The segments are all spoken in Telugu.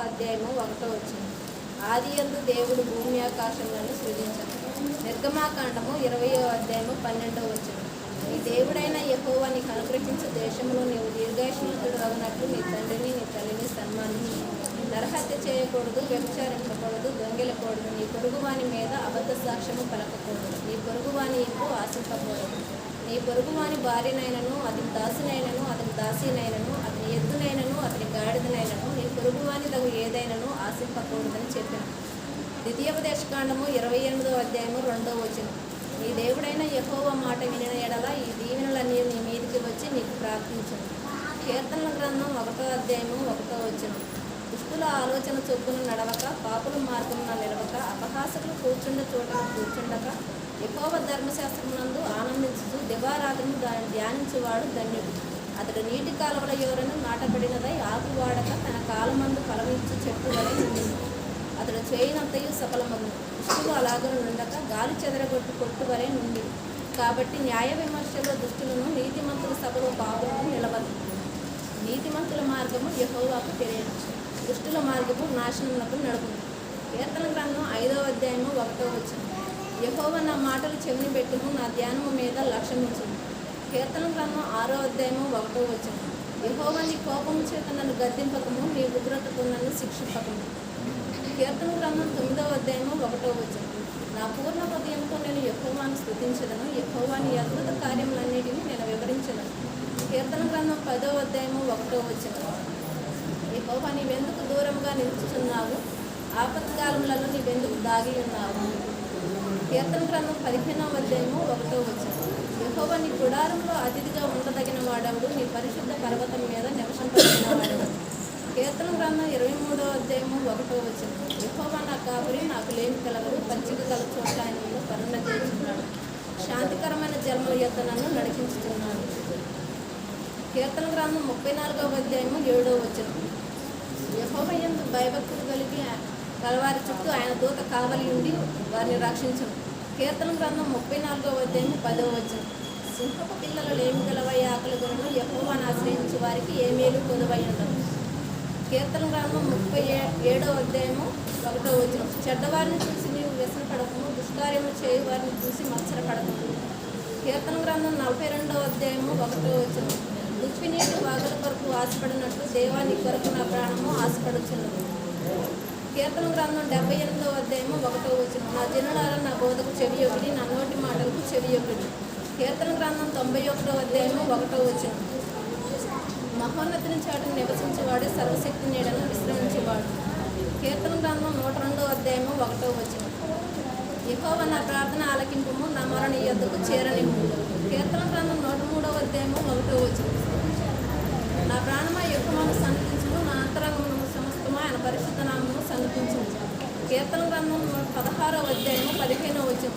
అధ్యాయము 1 ఆదియందు దేవుడు భూమి ఆకాశములను సృజించాడు. నిర్గమాకాండము 20వ అధ్యాయము 12 నీ దేవుడైన యెహోవా నీకు అనుగ్రహించు దేశంలో నీవు దీర్ఘాయుష్మంతుడు అగునట్లు నీ తండ్రిని నీ తల్లిని సన్మానించు. నరహత్య చేయకూడదు, వ్యభిచారించకూడదు, దొంగిలకూడదు, నీ పొరుగువాని మీద అబద్ధ సాక్ష్యము పలకకూడదు, నీ పొరుగువాని ఎందు ఆశింపకూడదు. నీ పొరుగువాని భార్యనైనను అతని దాసినైనను అతని దాసీనైనను అతని ఎద్దునైనను అతని గాడిదనైనను నీ పొరుగువాని తగు ఏదైనను ఆశింపకూడదని చెప్పాను. ద్వితీయోపదేశకాండము 28వ అధ్యాయము 2 నీ దేవుడైన యెహోవా మాట వినిన ఎడల ఈ దీవెనలన్నీ నీ మీదికి వచ్చి నీకు ప్రార్థించును. కీర్తనల గ్రంథం 1వ అధ్యాయము 1 దుష్టుల ఆలోచన చొప్పున నడవక, పాపుల మార్గమున నిలవక, అపహాసకులు కూర్చుండ చోటను కూర్చుండక, యెహోవా ధర్మశాస్త్రమునందు ఆనందించుచు దివారాత్రము దాన్ని ధ్యానించువాడు ధన్యుడు. అతడు నీటి కాలువల యోరను నాటబడినదై ఆకు వాడక తన కాలమందు ఫలమిచ్చు చెట్టు వలె నుండి అతడు చేయనంతయు సఫలమగును. దుష్టులు అలాగను నుండక గాలి చెదరగొట్టు కొట్టు వలె నుండి. కాబట్టి న్యాయ విమర్శలో దుష్టులను, నీతిమంతుల సభలో పాపులను నిలవదు. నీతిమంతుల మార్గము యెహోవాకు తెలియదు, దుష్టుల మార్గము నాశనములకు నడుపును. కీర్తన గ్రంథం 5వ అధ్యాయము 1 యెహోవా నా మాటలు చెవిని పెట్టుము, నా ధ్యానము మీద లక్ష్యముంచును. కీర్తన గ్రంథం 6వ అధ్యాయము 1 యెహోవా నీ కోపము చేత నన్ను గద్దింపకము, నీ ఉగ్రతతో నన్ను శిక్షింపకము. కీర్తన గ్రంథం 9వ అధ్యాయము 1 నా పూర్ణ హృదయంతో నేను యెహోవాను స్తుతించదను, యెహోవాని అద్భుత కార్యములన్నిటినీ నేను వివరించదను. కీర్తన గ్రంథం 10వ అధ్యాయము 1 యెహోవా నీవెందుకు దూరంగా నిలుచుచున్నావు, ఆపత్కాలములలో నీవెందుకు దాగి ఉన్నావు. కీర్తన గ్రంథం 15వ అధ్యాయము 1 యెహోవా నీ గుడారంలో అతిథిగా ఉండదగిన వాడవుడు, నీ పరిశుద్ధ పర్వతం మీద నివసింపదగిన వాడవుడు. కీర్తన గ్రంథం 23వ అధ్యాయము 1 యెహోవా నా కాపురి, నాకు లేమి కలగదు, పచ్చిక గల చోట్ల ఆయన పరుణ చేస్తున్నాడు, శాంతికరమైన జన్మల యొక్క నన్ను నడిపించుతున్నాడు. కీర్తన గ్రంథం 34వ అధ్యాయము 7 యెహోవా యందు భయభక్తులు కలిగి కలవారి చుట్టూ ఆయన దూత కావలి ఉండి వారిని రక్షించును. కీర్తన గ్రంథం 34వ అధ్యాయము 10 సింహపు పిల్లలు లేమి గలవై ఆకలి కొనను, యెహోవాను ఆశ్రయించు వారికి ఏ మేలు కొదువై ఉండదు. కీర్తన గ్రంథం 37వ అధ్యాయము 1 చెడ్డవారిని చూసి నీవు వ్యసనపడకము, దుష్కార్యములు చేయు వారిని చూసి మత్సరపడకము. కీర్తన గ్రంథం 42వ అధ్యాయము 1 ఉప్పు నీటి వాగుల కొరకు ఆశపడినట్లు దేవాని కొరకు నా ప్రాణము ఆశపడుచున్నది. కీర్తన గ్రంథం 78వ అధ్యాయము 1 నా జనులారా నా బోధకు చెవియొకటి, నా నోటి మాటలకు చెవియొకటి. కీర్తన గ్రంథం 91వ అధ్యాయము 1 మహోన్నతిని చాటును నివసించేవాడే సర్వశక్తి నీడను విశ్రమించేవాడు. కీర్తన గ్రంథం 102వ అధ్యాయము 1 యెహోవా నా ప్రార్థన ఆలకింపుము, నా మొర నీ యొద్దకు చేరనిమ్ము. కీర్తన గ్రంథం 103వ అధ్యాయము 1 నా ప్రాణమా యెహోవాను సన్నిధించుము, నా అంతరంగమును సమస్తమా ఆయన పరిశుద్ధ నామమును సన్నిధించుము. కీర్తన గ్రంథం 16వ అధ్యాయము 15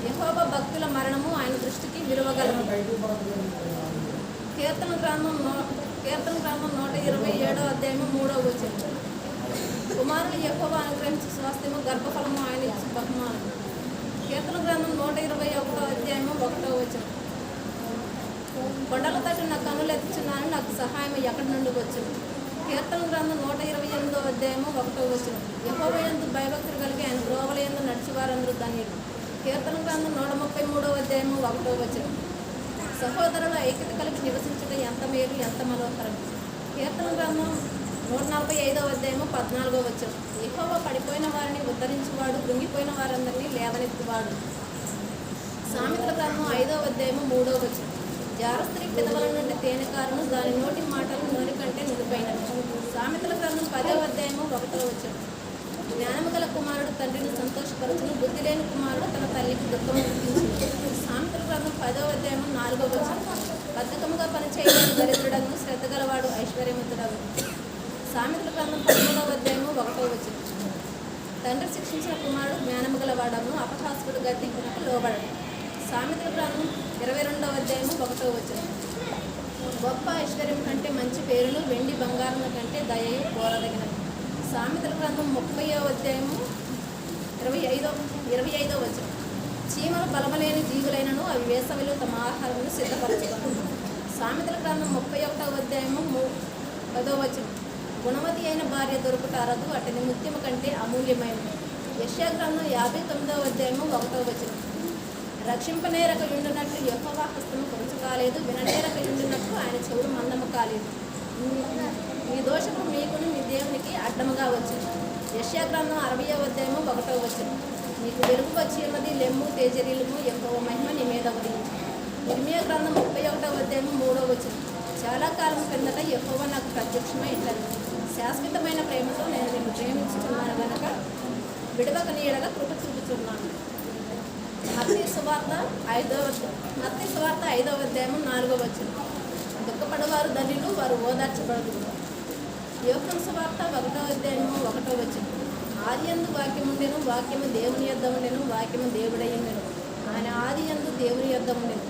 యెహోవా భక్తుల మరణము ఆయన దృష్టికి విలువగలదు. కీర్తన గ్రంథం 127వ అధ్యాయము 3 కుమారులు యెహోవా అనుగ్రహించు స్వాస్థ్యము, గర్భఫలము ఆయన ఇచ్చు బహుమానం. కీర్తన గ్రంథం 121వ అధ్యాయము 1 కొండల తట్టు నా కన్నులు ఎత్తుచున్నాను, నాకు సహాయం ఎక్కడి నుండి వచ్చును. కీర్తన గ్రంథం 128వ అధ్యాయము 1 యెహోవా యందు భయభక్తులు కలిగి ఆయన ద్రోవల యందు నడిచేవారందరూ ధన్యులు. కీర్తన గ్రంథం 133వ అధ్యాయము 1 సహోదరుల ఐక్యత కలిగి నివసించట ఎంత మేలు, ఎంత మనోహరం. కీర్తన గ్రంథం 145వ అధ్యాయము 14 యెహోవా పడిపోయిన వారిని ఉద్ధరించువాడు, కృంగిపోయిన వారందరినీ లేవనెత్తువాడు. సామెతల గ్రంథం 5వ అధ్యాయము 3 జారస్త్రీ పెదవుల నుండి తేనెకారును, దాని నోటి మాటలు నోరి కంటే నుడిపోయినవి. సామెతల గ్రంథం 10వ అధ్యాయము 1 జ్ఞానము గల కుమారుడు తండ్రిని సంతోషపరచును, బుద్ధి లేని కుమారుడు తన తల్లికి దుఃఖం అనిపించును. సామెతల గ్రంథం 10వ అధ్యాయము 4 బద్ధకముగా పనిచేయని దరిద్రుడను, శ్రద్ధ గలవాడు ఐశ్వర్యవంతుడగు. సామెతల గ్రంథం 13వ అధ్యాయము 1 తండ్రి శిక్షించిన కుమారుడు జ్ఞానము గలవాడను, అపహాస్యుడు గద్దింపునకు లోబడడు. సామెతల గ్రంథం 22వ అధ్యాయము 1 గొప్ప ఐశ్వర్యం కంటే మంచి పేరును, వెండి బంగారం కంటే దయయు కోరదగినది. సామెతల గ్రంథం 30వ అధ్యాయము 25 చీమలు బలమలేని జీవులైనను అవి వేసవిలో తమ ఆహారమును సిద్ధపరచుకును. సామెతల గ్రంథం 31వ అధ్యాయము 10 గుణవతి అయిన భార్య దొరుకుతారదు అతని ముత్యము కంటే అమూల్యమైనది. యెషయా గ్రంథం 59వ అధ్యాయము 1వ వచనం. రక్షింపనేరక యుండునట్లు యెహోవా హస్తము కొరచు కాలేదు, విననేరక యుండునట్లు ఆయన చెవులు మందము కాలేదు. మీ దోషము మీకును మీ దేవునికి అడ్డముగా వచ్చింది. యెషయా గ్రంథం 60వ అధ్యాయము 1వ వచనం. నీకు వెలుగు వచ్చి ఉన్నది, లెమ్ము తేజరీలము యెహోవా మహిమ నీ మీద ఉదయించి. ఇర్మియా గ్రంథం 31వ అధ్యాయము 3వ వచనం. చాలా కాలం క్రిందట యెహోవా నాకు ప్రత్యక్షమై ఇట్లది, శాశ్వతమైన ప్రేమతో నేను నిన్ను ప్రేమించుచున్నాను గనక విడవక నీడగా కృప చూపుతున్నాను. మత్తయి సువార్త 5వ అధ్యాయము 4వ వచనం. దుఃఖపడవారు ధన్యులు, వారు ఓదార్చబడదు. యోహాను సువార్త 1వ అధ్యాయము 1వ వచనం. ఆదియందు వాక్యముండెను, వాక్యము దేవుని యొద్ద ఉండెను, వాక్యము దేవుడై ఉండెను. ఆయన ఆదియందు దేవుని యొద్ద ఉండెను.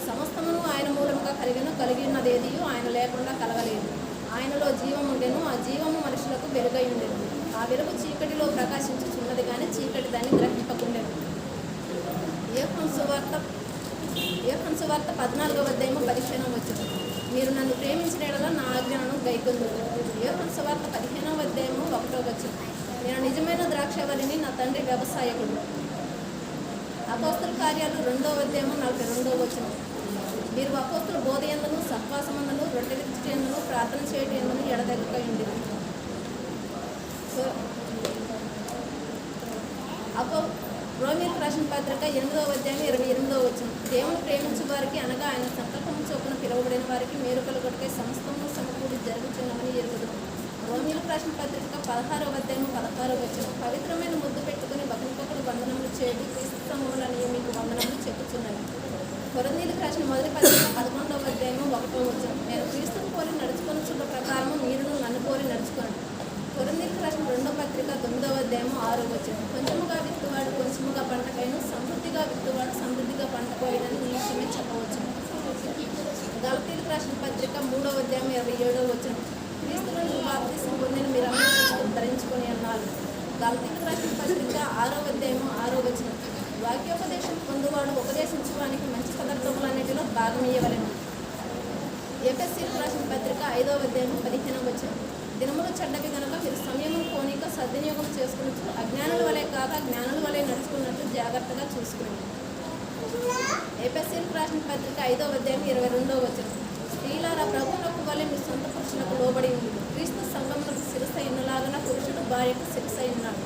సమస్తమును ఆయన మూలముగా కలిగి ఉన్నదేదియు ఆయన లేకుండా కలగలేదు. ఆయనలో జీవం ఉండెను, ఆ జీవము మనుషులకు వెలుగై ఉండెను. ఆ వెలుగు చీకటిలో ప్రకాశించుచున్నది కానీ చీకటి దాన్ని గ్రహింపకుండెను. యోహాను సువార్త 14వ అధ్యాయము 15వ వచనం. మీరు నన్ను ప్రేమించిన యెడల నా ఆజ్ఞలను గైకొందురు. యోహాను సువార్త 15వ అధ్యాయము 1వ వచనం. నేను నిజమైన ద్రాక్షవల్లిని, నా తండ్రి వ్యవసాయకుడు. అపోస్తల కార్యాలు 2వ అధ్యాయము 42వ వచనం. మీరు అపోస్తల బోధ యందును, సహవాసమందును, రొట్టె విరుచుట యందును, ప్రార్థన చేయట యందును ఎడతెగక ఉండిరి. రోమీయులకు రాసిన పత్రిక 8వ అధ్యాయం 28వ వచనం. దేవుని ప్రేమించు వారికి అనగా ఆయన సంకల్పము చొప్పున పిలువబడిన వారికి మేలు కలుగుటకై సమస్తము సమకూడి జరుగుతున్నవని ఎరుగుదు. రోమీయులకు రాసిన పత్రిక 16వ అధ్యాయం 16వ వచనం. పవిత్రమైన ముద్దు పెట్టుకుని ఒకరికొకరు వందనములు చేయడు, క్రీస్తు సమూహులని మీకు వందనములు చెప్పుచున్నవి. కొరింథీయులకు రాసిన మొదటి పత్రిక 11వ అధ్యాయం 1వ వచనం. నేను క్రీస్తును పోలి నడుచుకొనుచున్న ప్రకారము మీరును నన్ను పోలి నడుచుకోండి. కొరింథీయులకు రాసిన 2వ పత్రిక 9వ అధ్యాయం 6వ వచనం. కొంచెముగా విత్తువాడు కొంచెముగా పంటకైనా, సమృద్ధిగా విత్తువాడు సమృద్ధిగా పంటకోయనని ఈ విషయమే చెప్పవచ్చు. గలతీయులకు రాసిన పత్రిక 3వ అధ్యాయం 27వ వచనం. క్రీస్తును బాప్తిసం పొందిన మీరందరూ ధరించుకొని అన్నారు. గలతీయులకు రాసిన పత్రిక 6వ అధ్యాయం 6వ వచనం. వాక్యోపదేశం పొందువాడు ఉపదేశించడానికి మంచి పదార్థములన్నిటిలో భాగమియ్యవలెను. ఎఫెసీయులకు రాసిన పత్రిక 5వ అధ్యాయం 15వ వచనం. దినములు చెడ్డవి కనుక మీరు సమయము పోనీక సద్వినియోగం చేసుకున్నట్లు అజ్ఞానుల వలె కాక జ్ఞానుల వలె నడుచుకున్నట్లు జాగ్రత్తగా చూసుకోండి. ఎఫెసీయులకు రాసిన పత్రిక 5వ అధ్యాయం 22వ వచనం. స్త్రీలారా ప్రభువునకు వలె మీ సొంత పురుషులకు లోబడి ఉంది. క్రీస్తు సంఘమునకు శిరస్సు అయినలాగా పురుషుడు భార్యకు శిరస్సు అయినాడు.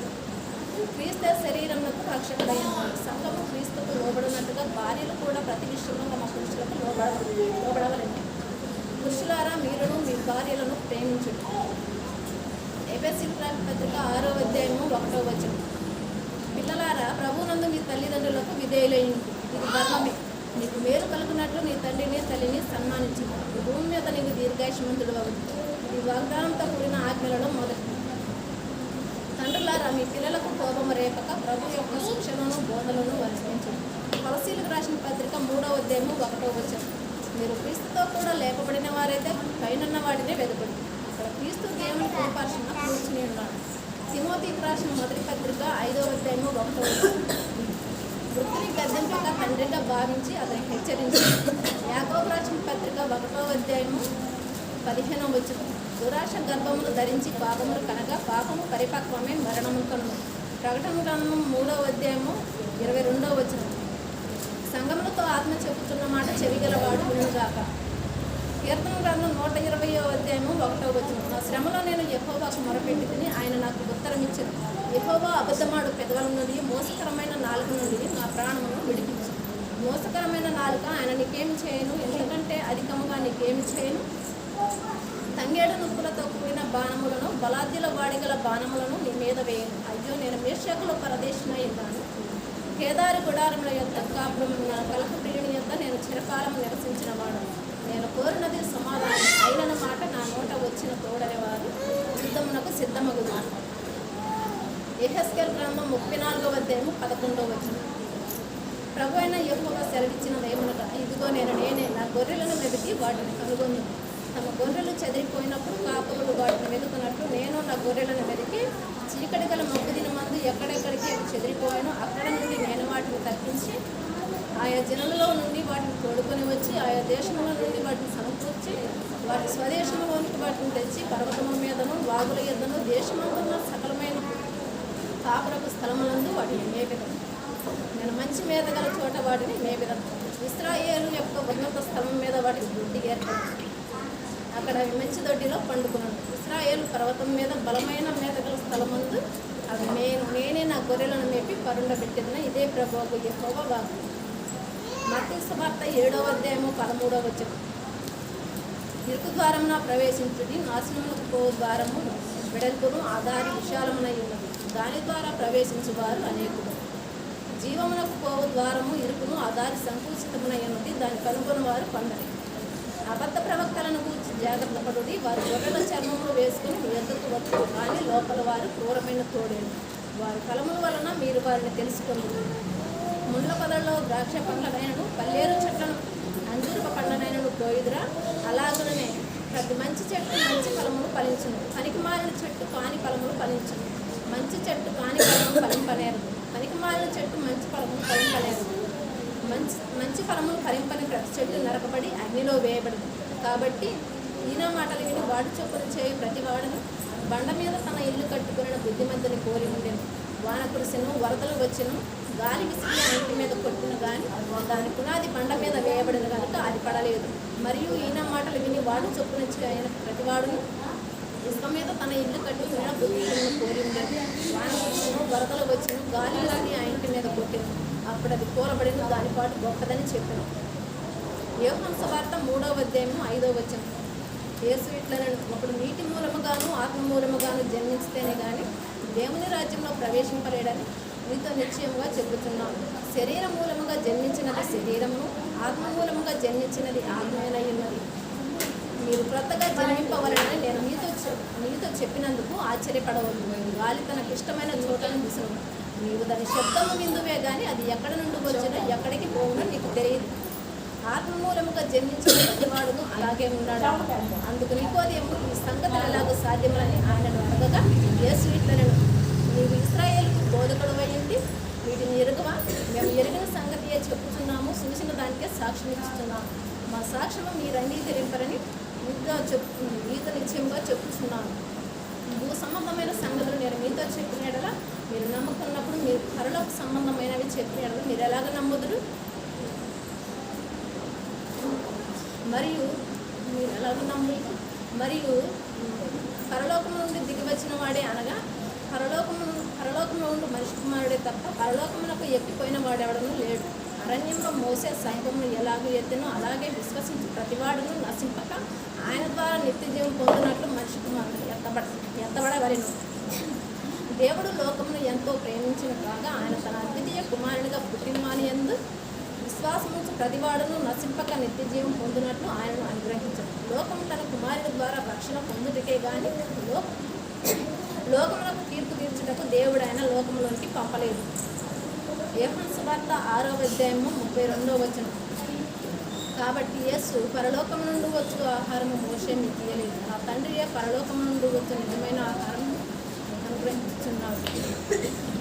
క్రీస్తు శరీరమునకు రక్షకుడై ఉన్నాడు. సంఘము క్రీస్తుకు లోబడినట్టుగా భార్యలు కూడా ప్రతి విషయంలో తమ పురుషులకు లోబడవలేదు. పురుషులారా మీరును మీ భార్యలను ప్రేమించుడు. ఎఫెసీయులకు రాసిన పత్రిక 6వ అధ్యాయము 1వ వచనం. పిల్లలారా ప్రభువునందు మీ తల్లిదండ్రులకు విధేయులైంది, ఇది ధర్మమే. నీకు మేలు కలుగునట్లు నీ తండ్రిని తల్లిని సన్మానించు, భూమి మీద నీకు దీర్ఘాయుష్మంతుడు అవ్వదు. ఈ వాగ్దానంతో కూడిన ఆజ్ఞలలో మొదటి. తండ్రులారా మీ పిల్లలకు కోపము రేపక ప్రభు యొక్క శిక్షలను బోధలను అనుసరించు. కొలసీయులకు రాసిన పత్రిక 3వ అధ్యాయము 1వ వచనం. మీరు క్రీస్తుతో కూడా లేపబడిన వారైతే పైనున్న వాటినే వెదపడు. అక్కడ క్రీస్తు దేవుని కుడిపార్శ్వన కూర్చుని ఉన్నాడు. తిమోతికి రాసిన మొదటి పత్రిక 5వ అధ్యాయము 1వ వచనం. వృత్తిని గద్దెంపక తండ్రిగా భావించి అతన్ని హెచ్చరించి. యాకోబు రాసిన పత్రిక 1వ అధ్యాయము 15వ వచనం. దురాశ గర్భమును ధరించి పాపములు కనగా పాపము పరిపక్వమే మరణము కనుము. ప్రకటన గ్రంథం 3వ అధ్యాయము 22వ వచనం. సంగములతో ఆత్మ చెప్పుతున్న మాట చెవిగలవాడు వినుగాక. కీర్తన గ్రంథం 120వ అధ్యాయము 1వ వచనం. నా శ్రమలో నేను యెహోవాకు మొరపెట్టి తిని ఆయన నాకు ఉత్తరం ఇచ్చాను. యెహోవా అబద్ధమాడు పెదవుల నుండి మోసకరమైన నాలుక నుండి నా ప్రాణమును విడిపించు. మోసకరమైన నాలుక ఆయన నీకేమి చేయను, ఎందుకంటే అధికముగా నీకేమి చేయను. తంగేడు నుప్పులతో కూడిన బాణములను, బలాద్యుల వాడిగల బాణములను నీ మీద వేయను. అయ్యో నేను మేషకుల పరదేశినై ఉన్నాను. కేదారి గుడారముల యొద్ద కాపురమున్న కలహ ప్రియుని యొద్ద నేను చిరకాలము నివసించిన వాడు. నేను కోరినది సమాధానం, అయిన మాట నా నోట వచ్చిన తోడని వారు యుద్ధమునకు సిద్ధమగుదు. యెహెజ్కేలు గ్రంథం 34వ అధ్యాయము 11వ వచనం. ప్రభు అయిన యెహోవా సెలవిచ్చినదేమనగా, ఇదిగో నేనే నా గొర్రెలను వెతికి వాటిని కనుగొను. తమ గొర్రెలు చెదిరిపోయినప్పుడు కాపరులు వాటిని వెతుకున్నట్లు నేను నా గొర్రెలను వెతికి చీకటి గల మబ్బు దినమందు ఎక్కడెక్కడికి చెదిరిపోయానో అక్కడ నుండి నేను వాటిని తప్పించి ఆయా జనులలో నుండి వాటిని తోడుకొని వచ్చి ఆయా దేశముల నుండి వాటిని సమకూర్చి వాటి స్వదేశంలోనికి వాటిని తెచ్చి పర్వతముల మీదను వాగుల యొద్దను దేశమందున్న సకలమైన కాపురపు స్థలములందు వాటిని మేపెదను. నేను మంచి మీద గల చోట వాటిని మేపెదను. ఇశ్రాయేలు యొక్క ఉన్నత స్థలం మీద వాటికి దొడ్డి ఏర్పడుతుంది. అక్కడ అవి మంచి దొడ్డిలో పండుకున్నాను. ఇశ్రాయేలు పర్వతం మీద బలమైన మేత గల స్థలమందు అవి నేనే నా గొర్రెలను మేపి పరుండబెట్టిన ఇదే ప్రభువు యెహోవా వాక్కు. మత్తయి సువార్త 7వ అధ్యాయము 13వ వచనం. ఇరుకు ద్వారమున ప్రవేశించుడి, నాశనమునకు పో ద్వారము వెడల్పును ఆ దారి విశాలమునై ఉన్నది, దాని ద్వారా ప్రవేశించువారు అనేకులు. జీవమునకు పోవు ద్వారము ఇరుకును ఆ దారి సంకుచితమునై ఉన్నది, దాన్ని కనుగొని వారు కొందరే. అబద్ధ ప్రవక్తలను గురించి జాగ్రత్త పడుడి, వారు గొర్రెల చర్మములు వేసుకుని మీ ఎద్దకు వస్తారు, కానీ లోపల వారు క్రూరమైన తోడేలు. వారి ఫలముల వలన మీరు వారిని తెలుసుకొందురు. ముండ్ల పొదల్లో ద్రాక్ష పండ్లనైనను పల్లేరు చెట్లను అంజూరపు పండ్లనైనను కోయుదురా. అలాగనే ప్రతి మంచి చెట్టు మంచి ఫలములు ఫలించును, పనికిమాలిన చెట్టు కాని ఫలములు ఫలించును. మంచి చెట్టు కాని ఫలములు ఫలింపనేరదు, పనికిమాలిన చెట్టు మంచి ఫలములు ఫలింపనేరదు. మంచి ఫలములు ఫలింపని ప్రతి చెట్టు నరకబడి అగ్నిలో వేయబడదు. కాబట్టి ఈయన మాటలు విని వాడు చొప్పున చేయి ప్రతి వాడును బండ మీద తన ఇల్లు కట్టుకుని బుద్ధిమంతుని కోరి ఉండెను. వాన కురిసెను, వరదలు వచ్చెను, గాలి విసిరిన ఇంటి మీద కొట్టిన కానీ దాని పునాది బండ మీద వేయబడిన కనుక అది పడలేదు. మరియు ఈయన మాటలు విని వాడు చొప్పున అయిన ప్రతివాడును ఇసుక మీద తన ఇల్లు కట్టుకుని బుద్ధిమంతుని కోరి ఉండెను. వాన కురిసెను, వరదలు వచ్చెను, గాలి లాగి ఆ ఇంటి మీద కొట్టెను, అప్పుడు అది కూలబడిన దాని పాటు గొప్పదని చెప్పాను. యోహాను సువార్త 3వ అధ్యాయము 5వ వచనం. యేసు ఇట్లనెను, ఒకడు నీటి మూలముగాను ఆత్మ మూలముగాను జన్మిస్తేనే కానీ దేవుని రాజ్యంలో ప్రవేశింపలేడని మీతో నిశ్చయముగా చెబుతున్నాను. శరీర మూలముగా జన్మించినది శరీరమును, ఆత్మ మూలముగా జన్మించినది ఆత్మేనై ఉన్నది. మీరు క్రొత్తగా జన్మింపవలనని నేను మీతో చెప్పినందుకు ఆశ్చర్యపడవద్దు. గాలి తనకిష్టమైన చోటను విసును, నీవు దాని శబ్దము విందువే కానీ అది ఎక్కడ నుండి వచ్చినా ఎక్కడికి పోవునో నీకు తెలియదు. ఆత్మ మూలముగా జన్మించిన ప్రతివాడును అలాగే ఉన్నాడు. అందుకు నికోదేము ఈ సంగతులు ఎలాగో సాధ్యమని ఆయనను అడగగా యేసు ఇట్లనెను, నీవు ఇశ్రాయేలుకు బోధకుడు అయ్యింది వీటిని ఎరుగవా? మేము ఎరిగిన సంగతియే చెప్పుచున్నాము, చూసిన దానికే సాక్ష్యం ఇస్తున్నాము. మా సాక్ష్యము మీరు అంగీకరింపరని మీతో నిశ్చయంగా చెప్పుచున్నాను. భూ సంబంధమైన సంగతులు నేను మీతో చెప్పిన ఎడల మీరు నమ్ముకున్నప్పుడు మీరు పరలోక సంబంధమైనవి చెప్పిన ఎడల మీరు ఎలాగ నమ్ముదురు? మరియు మీరు ఎలాగ నమ్ముదు? మరియు పరలోకము నుండి దిగి వచ్చిన వాడే అనగా పరలోకంలో ఉండి మనిషి కుమారుడే తప్ప పరలోకమునకు ఎక్కిపోయిన వాడెవడను లేడు. అరణ్యంలో మోసే సర్పమును ఎలాగో ఎత్తెనో అలాగే విశ్వసించి ప్రతివాడును నశింపక ఆయన ద్వారా నిత్య జీవం పొందినట్లు మనిషి కుమారుడు ఎత్తబడవలెను. దేవుడు లోకమును ఎంతో ప్రేమించిన కాగా ఆయన తన అద్వితీయ కుమారునిగా పుట్టిన వాని యందు విశ్వాసముంచి ప్రతివాడును నశింపక నిత్య జీవం పొందినట్లు ఆయనను అనుగ్రహించదు. లోకము తన కుమారుని ద్వారా రక్షణ పొందుటకే గాని లోకములకు తీర్పు తీర్చుటకు దేవుడు ఆయన లోకములోనికి పంపలేదు. యోహాను సువార్త 6వ అధ్యాయము 32వ వచనం. కాబట్టి యేసు పరలోకము నుండి వచ్చు ఆహారము మోషే మీకు ఇయ్యలేదు, నా తండ్రియే పరలోకము నుండి వచ్చు నిజమైన ఆహారం అనుగ్రహించున్నాడు.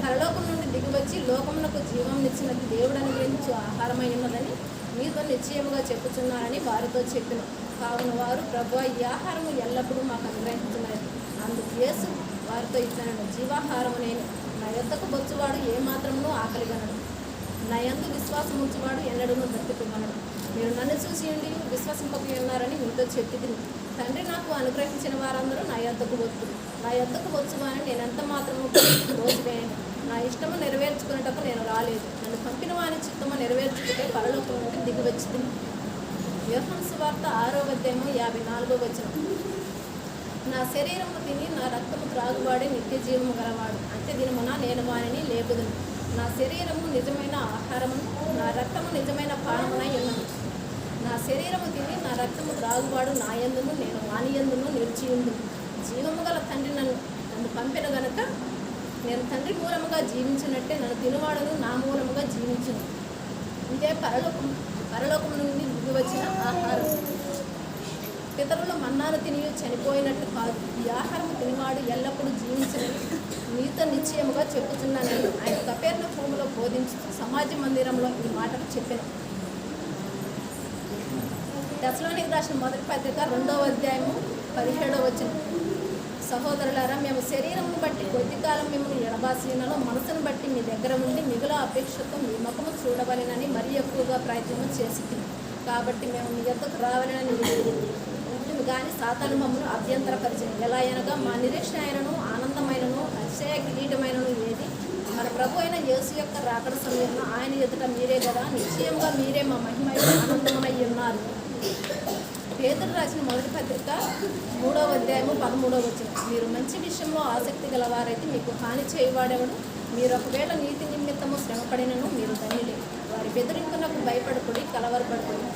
పరలోకం నుండి దిగివచ్చి లోకమునకు జీవమునిచ్చినది దేవుడు అనుగ్రహించు ఆహారమై ఉన్నదని మీతో నిశ్చయముగా చెప్పుచున్నానని వారితో చెప్పిన. కావున వారు ప్రభువా ఈ ఆహారము ఎల్లప్పుడూ మాకు అనుగ్రహించున్నారు. అందుకు యేసు వారితో ఇట్లనెను, జీవాహారము నేను, నా యొద్దకు వచ్చువాడు ఏమాత్రమునూ ఆకలిగనడు, నా యందు విశ్వాసం ఉంచువాడు ఎన్నడూనూ దప్పికొనడు. మీరు నన్ను చూసి ఉండి విశ్వసింపక ఉన్నారని మీతో చెప్పితిని. తండ్రి నాకు అనుగ్రహించిన వారందరూ నా యొద్దకు వచ్చువాని నేను ఎంత మాత్రము రోజువేయను. నా ఇష్టము నెరవేర్చుకునేటప్పుడు నేను రాలేదు, నన్ను పంపిన వాని చిత్తము నెరవేర్చుకుంటే పరలోకం నుండి దిగి వచ్చింది. యోహాను సువార్త 6వ అధ్యాయము 54వ వచనం. నా శరీరము తిని నా రక్తము త్రాగువాడే నిత్య జీవము గలవాడు, అంత్య దినమున నేను వానిని లేపుదును. నా శరీరము నిజమైన ఆహారము, నా రక్తము నిజమైన పానమునై ఉన్నది. నా శరీరము తిని నా రక్తము త్రాగువాడు నా యందును నేను వాని యందును నిలిచియుందును. జీవము గల తండ్రి నన్ను పంపిన గనుక నేను తండ్రి మూలముగా జీవించినట్టే నన్ను తినువాడును నా మూలముగా జీవించును. ఇదే పరలోకము నుండి దిగి వచ్చిన ఆహారం. పితరులు మన్నాను తిని చనిపోయినట్టు కాదు, ఈ ఆహారము తినివాడు ఎల్లప్పుడూ జీవించని మీతో మీతో నిశ్చయముగా చెప్పుచున్నాను. ఆయన కపెర్నహూములో బోధించుతూ సమాజ మందిరంలో ఈ మాటలు చెప్పాను. తెస్సలోనికీయులకు రాసిన మొదటి పత్రిక 2వ అధ్యాయము 17వ వచనం. సహోదరులారా, మేము శరీరమును బట్టి కొద్ది కాలం మిమ్మల్ని ఎడబాసినలో మనసును బట్టి మీ దగ్గర ఉండి మిగుల అపేక్షతో మీ ముఖము చూడవలెనని మరీ ఎక్కువగా ప్రయత్నం చేసి, కాబట్టి మేము మీ యొద్దకు రావాలని ఉంటుంది కానీ సాతాను మమ్మల్ని అభ్యంతరపరిచింది. ఎలా అనగా మా నిరీక్షణ అయినను ఆనందమైనను అతిశయ కిరీటమైనను ఏది మన ప్రభు అయిన యేసు యొక్క రాకడ సమయంలో ఆయన ఎదుట మీరే కదా, నిశ్చయంగా మీరే మా మహిమ ఆనందమై ఉన్నారు. పేతురు రాసిన మొదటి పత్రిక 3వ అధ్యాయము 13వ వచనం. మీరు మంచి విషయంలో ఆసక్తి గలవారైతే మీకు హాని చేయవాడెవడు? మీరు ఒకవేళ నీతి నిమిత్తము శ్రమపడినను మీరు ధన్యులే. వారి బెదిరింపునకు భయపడకుడి, కలవరపడకుడి.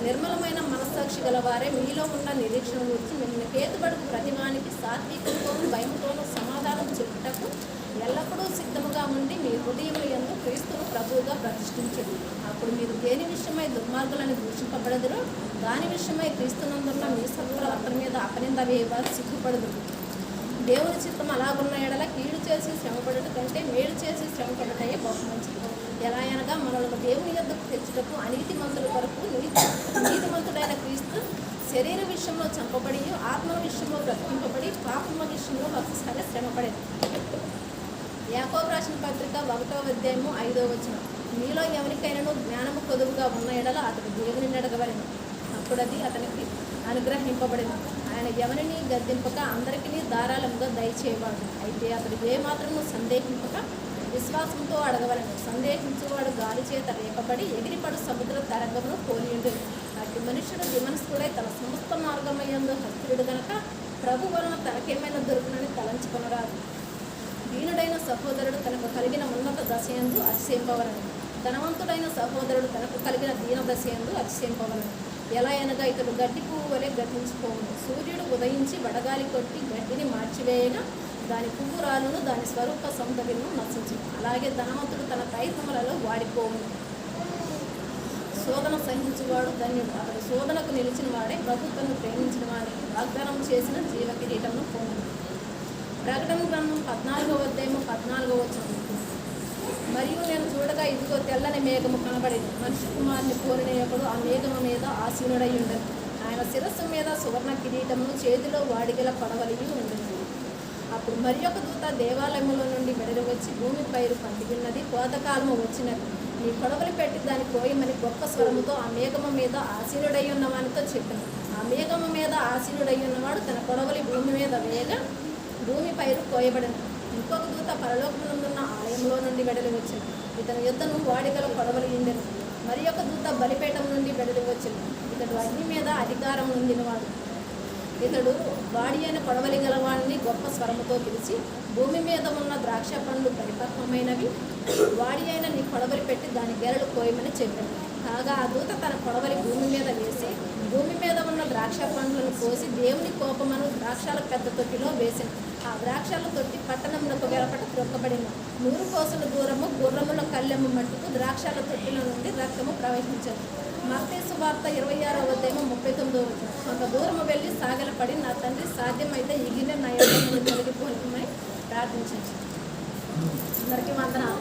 నిర్మలమైన మనస్సాక్షి గలవారే మీలో ఉన్న నిరీక్షణ గురించి మిమ్మల్ని పేతుబడుకు ప్రతిమానికి సాత్వికంతోనూ భయంతోనూ సమాధానం చెప్పుటకు ఎల్లప్పుడూ సిద్ధముగా ఉండి మీ హృదయముల యందు క్రీస్తును ప్రభువుగా ప్రతిష్ఠించండి. అప్పుడు మీరు దేని విషయమై దుర్మార్గులను దూషింపబడదురో దాని విషయమై క్రీస్తునందున్న మీ సత్ప్రవర్తన మీద అపనింద వేయవారు సిగ్గుపడదురు. దేవుని చిత్తం అలాగున్న ఎడల కీడు చేసి శ్రమపడట కంటే మేలు చేసి శ్రమపడటయే బహు మంచిది. ఎలా అనగా మనల్ని దేవుని యొద్దకు తెచ్చుటకు అనీతిమంతుల కొరకు నీతిమంతుడైన క్రీస్తు శరీర విషయంలో చంపబడి ఆత్మ విషయంలో బ్రతికింపబడి పాపమ విషయంలో ఒకసారి శ్రమపడేది. యాకోబు రాసిన పత్రిక 1వ అధ్యాయము 5వ వచనం. మీలో ఎవరికైనాను జ్ఞానము కొదువుగా ఉన్న ఎడల అతడు దేవుని అడగవలెను, అప్పుడు అది అతనికి అనుగ్రహింపబడింది. ఆయన ఎవరిని గద్దింపక అందరికీ ధారాళంగా దయచేవాడు. అయితే అతడు ఏమాత్రము సందేహింపక విశ్వాసంతో అడగవలను. సందేహించేవాడు గాలి చేత రేపబడి ఎగిరిపడు సముద్ర తరంగమును పోలియుండు. అటు మనుషుడు విమనస్కుడై తన సమస్త మార్గమయందు హస్తుడు గనక ప్రభు వలన తనకేమైనా దొరుకునని తలంచుకొనరాదు. దీనుడైన సహోదరుడు తనకు కలిగిన ఉన్నత దశయందు అతిశయింపవలను, ధనవంతుడైన సహోదరుడు తనకు కలిగిన దీన దశయందు అతిశయింపవలను. ఎలా అనగా ఇతడు గడ్డి పువ్వు వలె గతించిపోవును. సూర్యుడు ఉదయించి వడగాలి కొట్టి గడ్డిని మార్చివేయగా దాని పువ్వు రాలును, దాని స్వరూప సౌందర్యము నశించు. అలాగే ధనవంతుడు తన ప్రయత్నములలో వాడిపోవును. శోధన సహించువాడు ధన్యుడు. అతడు శోధనకు నిలిచిన వాడే ప్రభుత్వాన్ని ప్రేమించిన వాడే వాగ్దానం చేసిన జీవ కిరీటమును పొందును. ప్రకటన గ్రంథం 14వ అధ్యాయము 14వ వచనం. మరియు నేను చూడగా ఇదిగో తెల్లని మేఘము కనబడింది. మనిషి కుమారుని కోరినప్పుడు ఆ మేఘము మీద ఆసీనుడై ఉండను. ఆయన శిరస్సు మీద సువర్ణ కిరీటమును, చేతిలో వాడిగల కొడవలియు ఉండను. అప్పుడు మరి ఒక దూత దేవాలయములో నుండి వెడలి వచ్చి భూమి పైరు పండిగిన్నది, కోతకాలము వచ్చినది. నీ కొడవలి పెట్టి దాన్ని కోయమని గొప్ప స్వరముతో ఆ మేఘము మీద ఆసీనుడై ఉన్నవానితో చెప్పాను. ఆ మేఘము మీద ఆసీనుడై ఉన్నవాడు తన కొడవలి భూమి మీద వేయగా భూమి పైరు కోయబడిన. ఇంకొక దూత పరలోకమునందున్న ఆలయంలో నుండి వెడలి వచ్చింది. ఇతని యుద్ధను వాడిగల కొడవలి ఉండెను. మరి ఒక దూత బలిపీఠం నుండి వెడలి వచ్చింది. ఇతడు అగ్ని మీద అధికారం పొందినవాడు. ఇతడు వాడి అయిన కొడవలి గలవాడిని గొప్ప స్వరముతో పిలిచి, భూమి మీద ఉన్న ద్రాక్ష పండ్లు పరిపక్వమైనవి, వాడి అయిన నీ కొడవలి పెట్టి దాని గెరలు కోయమని చెప్పాడు. కాగా ఆ దూత తన కొడవలి భూమి మీద వేసి భూమి మీద ఉన్న ద్రాక్ష పండ్లను కోసి దేవుని కోపమను ద్రాక్షాల పెద్ద తొట్టిలో వేసింది. ఆ ద్రాక్షాల తొట్టి పట్టణమునకు వెలపట త్రొక్కబడింది. 100 కోసుల దూరము గుర్రముల కళ్ళెము మట్టుకు ద్రాక్షాల తొట్టిలో నుండి రక్తము ప్రవహించదు. మత్తయి సువార్త 26వ అధ్యాయము 39వ వచనం. కొంత దూరము వెళ్ళి సాగలపడి, నా తండ్రి సాధ్యమైతే ఈ గిన్నె నా యొద్ద నుండి తొలగిపోనిమని ప్రార్థించండి. అందరికీ వందనాలు.